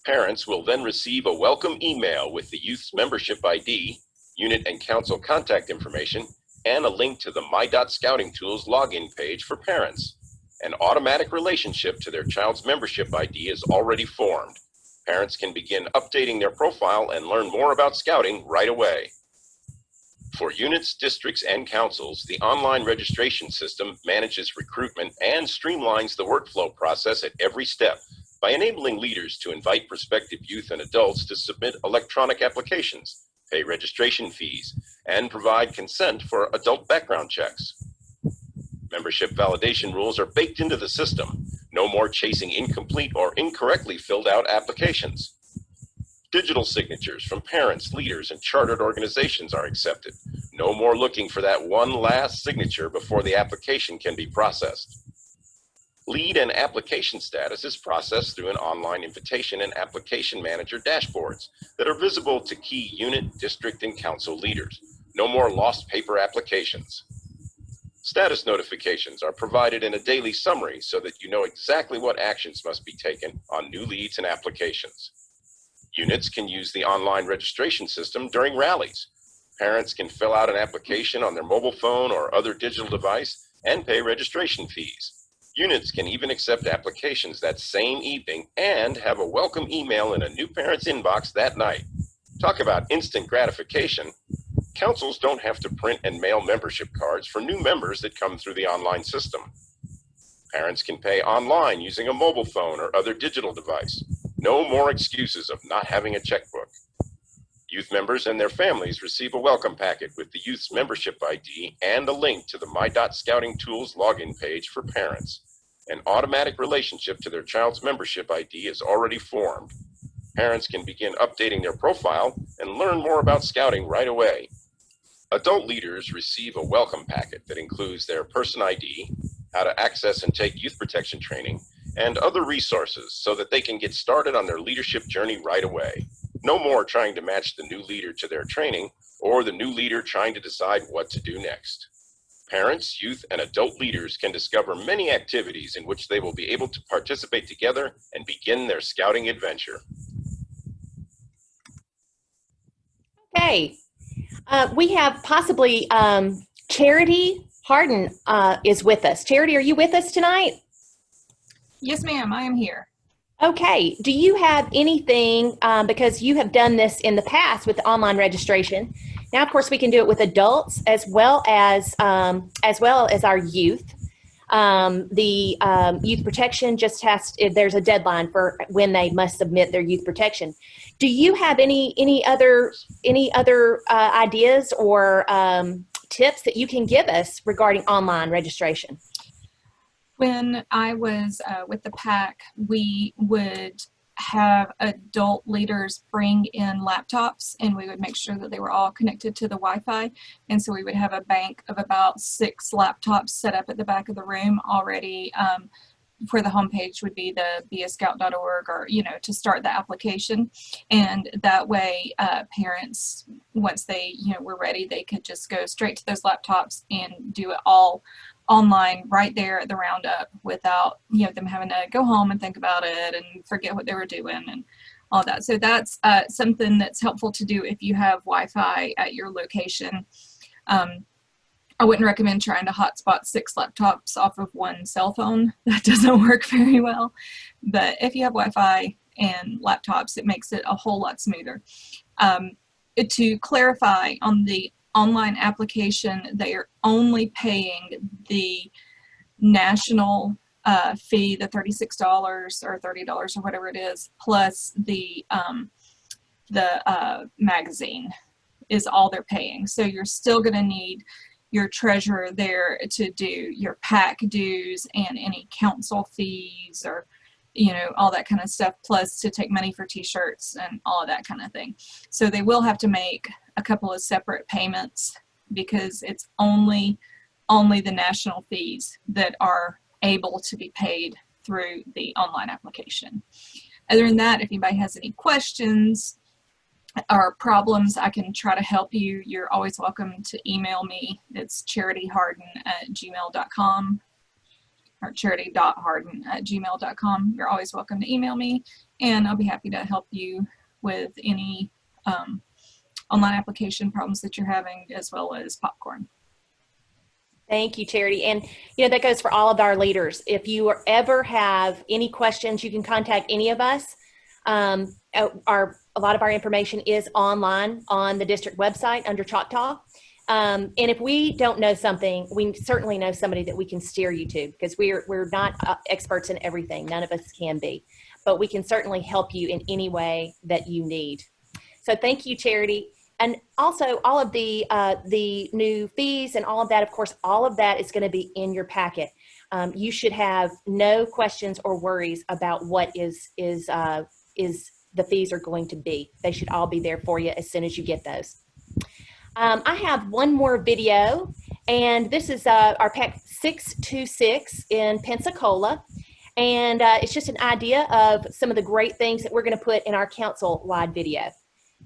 Parents will then receive a welcome email with the youth's membership ID, unit and council contact information, and a link to the My.Scouting Tools login page for parents. An automatic relationship to their child's membership ID is already formed. Parents can begin updating their profile and learn more about scouting right away. For units, districts, and councils, the online registration system manages recruitment and streamlines the workflow process at every step by enabling leaders to invite prospective youth and adults to submit electronic applications, pay registration fees, and provide consent for adult background checks. Membership validation rules are baked into the system. No more chasing incomplete or incorrectly filled out applications. Digital signatures from parents, leaders, and chartered organizations are accepted. No more looking for that one last signature before the application can be processed. Lead and application status is processed through an online invitation and application manager dashboards that are visible to key unit, district, and council leaders. No more lost paper applications. Status notifications are provided in a daily summary so that you know exactly what actions must be taken on new leads and applications. Units can use the online registration system during rallies. Parents can fill out an application on their mobile phone or other digital device and pay registration fees. Units can even accept applications that same evening and have a welcome email in a new parent's inbox that night. Talk about instant gratification. Councils don't have to print and mail membership cards for new members that come through the online system. Parents can pay online using a mobile phone or other digital device. No more excuses of not having a checkbook. Youth members and their families receive a welcome packet with the youth's membership ID and a link to the My.Scouting Tools login page for parents. An automatic relationship to their child's membership ID is already formed. Parents can begin updating their profile and learn more about Scouting right away. Adult leaders receive a welcome packet that includes their person ID, how to access and take youth protection training, and other resources so that they can get started on their leadership journey right away. No more trying to match the new leader to their training or the new leader trying to decide what to do next. Parents, youth, and adult leaders can discover many activities in which they will be able to participate together and begin their Scouting adventure. Okay, we have possibly Charity Harden is with us. Charity, are you with us tonight? Yes, ma'am, I am here. Okay, do you have anything, because you have done this in the past with online registration. Now, of course, we can do it with adults as well as our youth. The youth protection just there's a deadline for when they must submit their youth protection. Do you have any other ideas or tips that you can give us regarding online registration? When I was with the PAC, we would have adult leaders bring in laptops, and we would make sure that they were all connected to the Wi-Fi. And so we would have a bank of about 6 laptops set up at the back of the room already, where the homepage would be the beascout.org, or, to start the application. And that way, parents, once they, were ready, they could just go straight to those laptops and do it all online right there at the roundup without them having to go home and think about it and forget what they were doing and all that. So that's something that's helpful to do if you have Wi-Fi at your location. I wouldn't recommend trying to hotspot 6 laptops off of one cell phone. That doesn't work very well. But if you have Wi-Fi and laptops, it makes it a whole lot smoother. To clarify, on the online application, they are only paying the national fee, the $36 or $30 or whatever it is, plus the magazine is all they're paying. So you're still going to need your treasurer there to do your PAC dues and any council fees, or all that kind of stuff, plus to take money for t-shirts and all of that kind of thing. So they will have to make a couple of separate payments because it's only the national fees that are able to be paid through the online application. Other than that, if anybody has any questions or problems, I can try to help you. You're always welcome to email me. It's charityharden@gmail.com or charity.harden@gmail.com. You're always welcome to email me, and I'll be happy to help you with any online application problems that you're having, as well as popcorn. Thank you, Charity. And that goes for all of our leaders. If you ever have any questions, you can contact any of us. A lot of our information is online on the district website under Choctaw. And if we don't know something, we certainly know somebody that we can steer you to, because we're not experts in everything. None of us can be, but we can certainly help you in any way that you need. So thank you, Charity. And also all of the new fees and all of that, of course, all of that is going to be in your packet. You should have no questions or worries about what is the fees are going to be. They should all be there for you as soon as you get those. I have one more video, and this is our pack 626 in Pensacola. And it's just an idea of some of the great things that we're going to put in our council-wide video.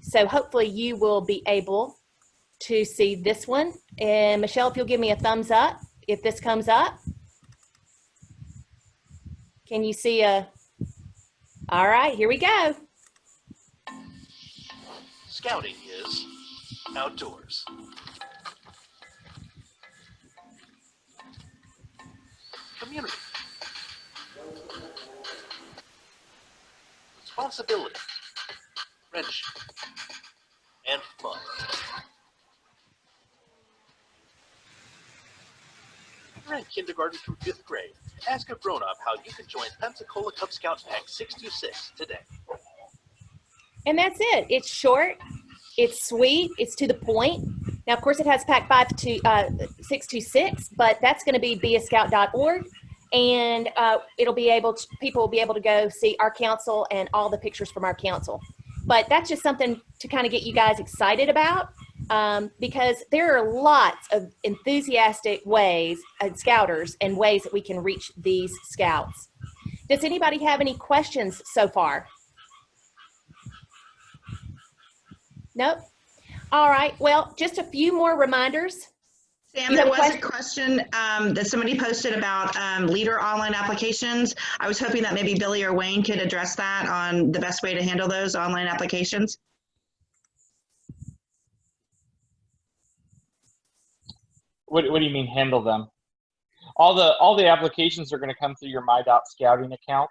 So hopefully you will be able to see this one. And Michelle, if you'll give me a thumbs up if this comes up. Can you see a? All right, here we go. Scouting is outdoors. Community. Responsibility. Friendship. And fun. You're in kindergarten through 5th grade. Ask a grown-up how you can join Pensacola Cub Scout Pack 626 today. And that's it. It's short, it's sweet, it's to the point. Now, of course, it has pack 626, but that's going to be beascout.org. And people will be able to go see our council and all the pictures from our council. But that's just something to kind of get you guys excited about, because there are lots of enthusiastic ways, scouters, and ways that we can reach these scouts. Does anybody have any questions so far? Nope. All right. Well, just a few more reminders. Sam, there was a question that somebody posted about leader online applications. I was hoping that maybe Billy or Wayne could address that on the best way to handle those online applications. What do you mean handle them? All the applications are going to come through your my.scouting account.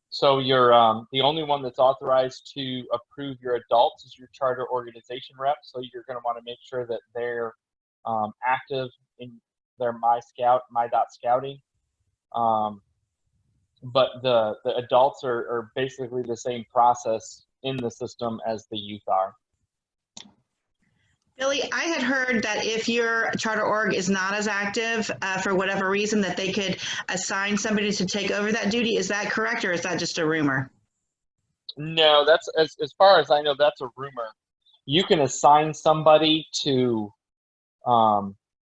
So you're the only one that's authorized to approve your adults is your charter organization rep. So you're going to want to make sure that they're active in their my.scouting. But the adults are basically the same process in the system as the youth are. Billy, I had heard that if your charter org is not as active for whatever reason, that they could assign somebody to take over that duty. Is that correct, or is that just a rumor? No, that's as far as I know, that's a rumor. You can assign somebody to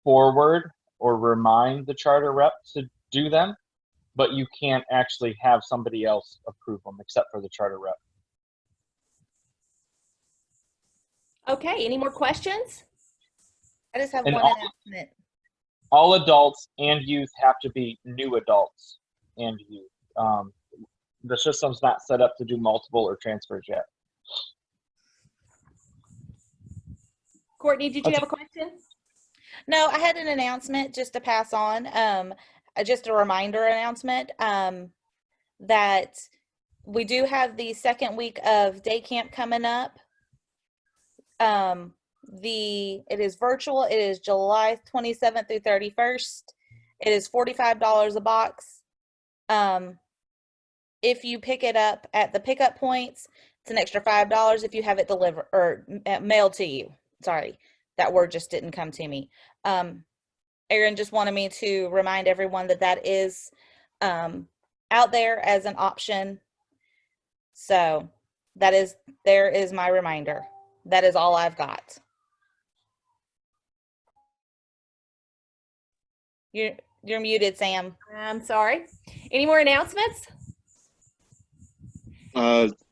forward or remind the charter rep to do them, but you can't actually have somebody else approve them except for the charter rep. Okay, any more questions? I just have And one announcement. All adults and youth have to be new adults and youth. The system's not set up to do multiple or transfers yet. Courtney, did you have a question? No, I had an announcement just to pass on, just a reminder announcement that we do have the second week of day camp coming up. It is virtual. It is July 27th through 31st. It is $45 a box. If you pick it up at the pickup points, it's an extra $5 if you have it delivered or mailed to you. Sorry, that word just didn't come to me. Aaron just wanted me to remind everyone that that is out there as an option. So there is my reminder. That is all I've got. You're muted, Sam. I'm sorry. Any more announcements?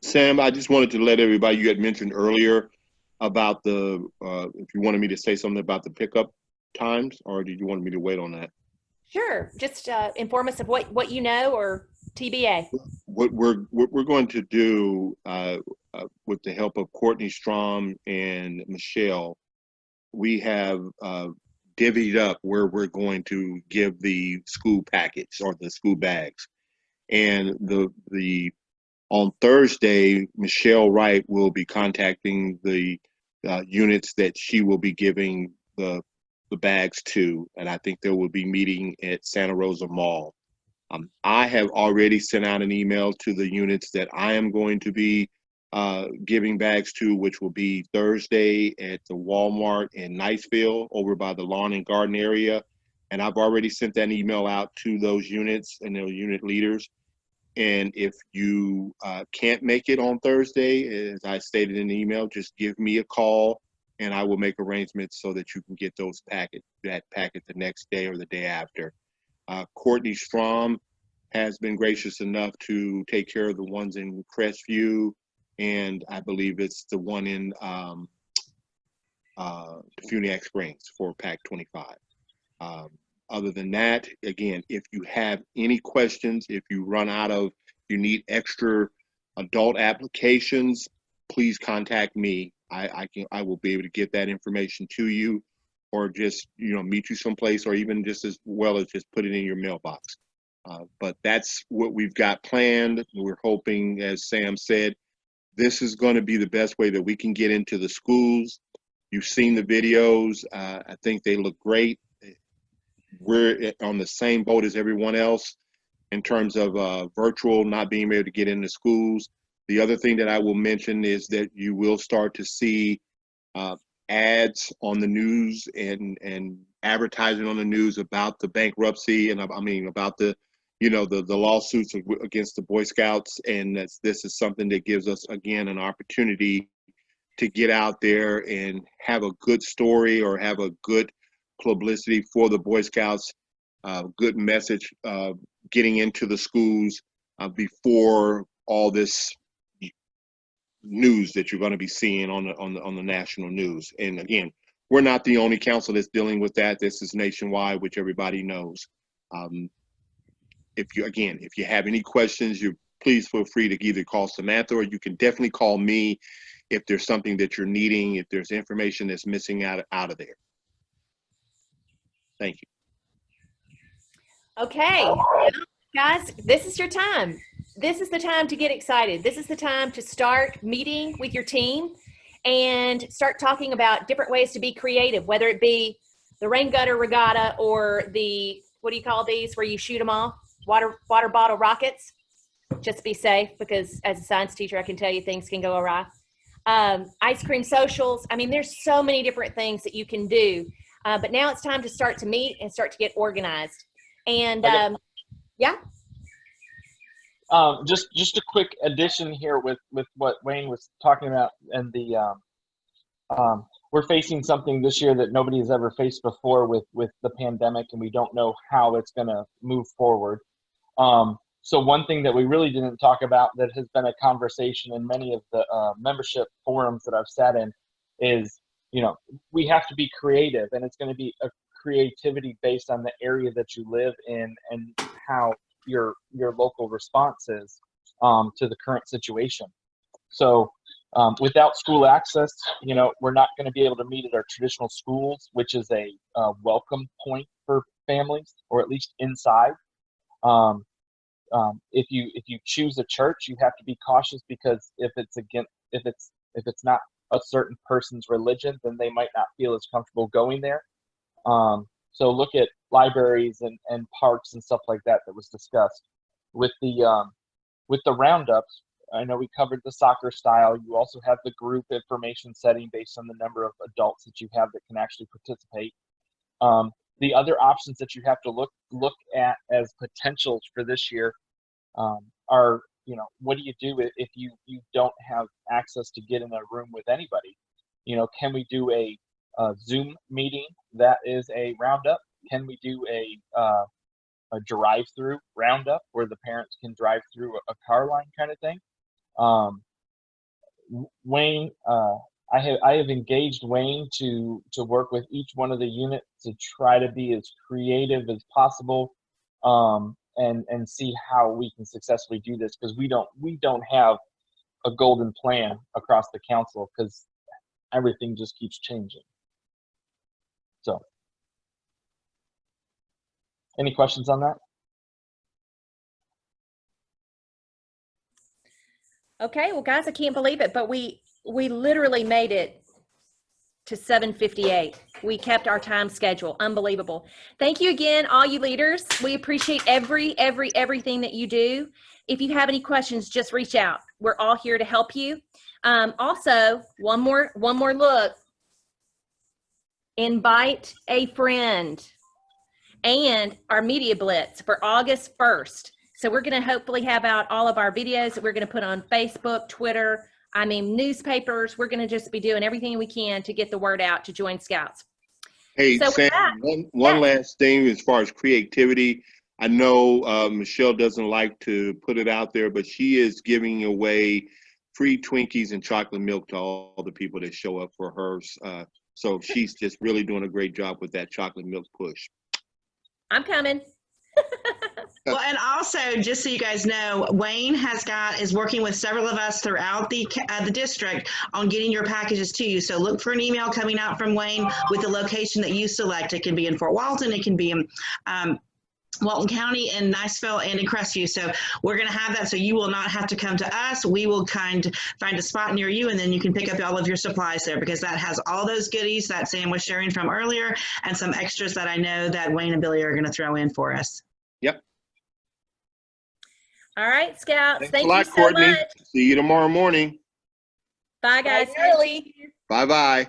Sam, I just wanted to let everybody, you had mentioned earlier about if you wanted me to say something about the pickup times, or did you want me to wait on that? Sure. Just inform us of what you know, or TBA. What we're going to do with the help of Courtney Strom and Michelle, we have divvied up where we're going to give the school packets or the school bags. And on Thursday, Michelle Wright will be contacting the units that she will be giving the bags to, and I think they will be meeting at Santa Rosa Mall. I have already sent out an email to the units that I am going to be giving bags to, which will be Thursday at the Walmart in Niceville over by the lawn and garden area. And I've already sent that email out to those units and their unit leaders. And if you can't make it on Thursday, as I stated in the email, just give me a call and I will make arrangements so that you can get that packet the next day or the day after. Courtney Strom has been gracious enough to take care of the ones in Crestview, and I believe it's the one in Funiac Springs for Pack 25. Other than that, again, if you have any questions, if you need extra adult applications, please contact me. I will be able to get that information to you, or just meet you someplace, or even just as well as just put it in your mailbox. But that's what we've got planned. We're hoping, as Sam said, this is going to be the best way that we can get into the schools. You've seen the videos. I think they look great. We're on the same boat as everyone else in terms of virtual, not being able to get into schools. The other thing that I will mention is that you will start to see ads on the news and advertising on the news about the bankruptcy, and about the lawsuits against the Boy Scouts. And this is something that gives us, again, an opportunity to get out there and have a good story, or have a good publicity for the Boy Scouts, good message getting into the schools before all this news that you're going to be seeing on the national news. And again, we're not the only council that's dealing with that. This is nationwide, which everybody knows. If you have any questions, please feel free to either call Samantha, or you can definitely call me if there's something that you're needing, if there's information that's missing out of there. Thank you. Okay, guys, this is your time. This is the time to get excited. This is the time to start meeting with your team and start talking about different ways to be creative, whether it be the rain gutter regatta or the, what do you call these, where you shoot them off? Water bottle rockets. Just be safe, because as a science teacher, I can tell you things can go awry. Ice cream socials. I mean, there's so many different things that you can do. But now it's time to start to meet and start to get organized. And yeah. Just a quick addition here with what Wayne was talking about, and the we're facing something this year that nobody has ever faced before with the pandemic, and we don't know how it's going to move forward. So one thing that we really didn't talk about that has been a conversation in many of the membership forums that I've sat in is, we have to be creative, and it's going to be a creativity based on the area that you live in and how your local response is to the current situation. So without school access, we're not going to be able to meet at our traditional schools, which is a welcome point for families, or at least inside. If you choose a church, you have to be cautious, because if it's not a certain person's religion, then they might not feel as comfortable going there. So look at libraries and parks and stuff like that was discussed. With the roundups, I know we covered the soccer style. You also have the group information setting based on the number of adults that you have that can actually participate. The other options that you have to look at as potentials for this year are, what do you do if you don't have access to get in a room with anybody? Can we do a Zoom meeting that is a roundup? Can we do a drive-through roundup where the parents can drive through a car line kind of thing? Wayne, I have engaged Wayne to work with each one of the units to try to be as creative as possible, and see how we can successfully do this, because we don't have a golden plan across the council, because everything just keeps changing. So, any questions on that? Okay, well, guys, I can't believe it, but we literally made it to 7:58. We kept our time schedule. Unbelievable. Thank you again, all you leaders. We appreciate everything that you do. If you have any questions, just reach out. We're all here to help you. Also, one more look. Invite a friend. And our media blitz for August 1st. So we're going to hopefully have out all of our videos that we're going to put on Facebook, Twitter, I mean, newspapers. We're going to just be doing everything we can to get the word out to join Scouts. Hey, So with Sam, that, one yes. last thing as far as creativity. I know Michelle doesn't like to put it out there, but she is giving away free Twinkies and chocolate milk to all the people that show up for hers. So she's just really doing a great job with that chocolate milk push. I'm coming. Well, and also, just so you guys know, Wayne is working with several of us throughout the district on getting your packages to you. So look for an email coming out from Wayne with the location that you select. It can be in Fort Walton, it can be in Walton County, in Niceville, and in Crestview. So we're going to have that, so you will not have to come to us. We will find a spot near you, and then you can pick up all of your supplies there, because that has all those goodies that Sam was sharing from earlier, and some extras that I know that Wayne and Billy are going to throw in for us. Yep. All right, Scouts. Thanks Thank a lot, you so Courtney. much. See you tomorrow morning. Bye, guys. Bye, Shirley. Bye-bye.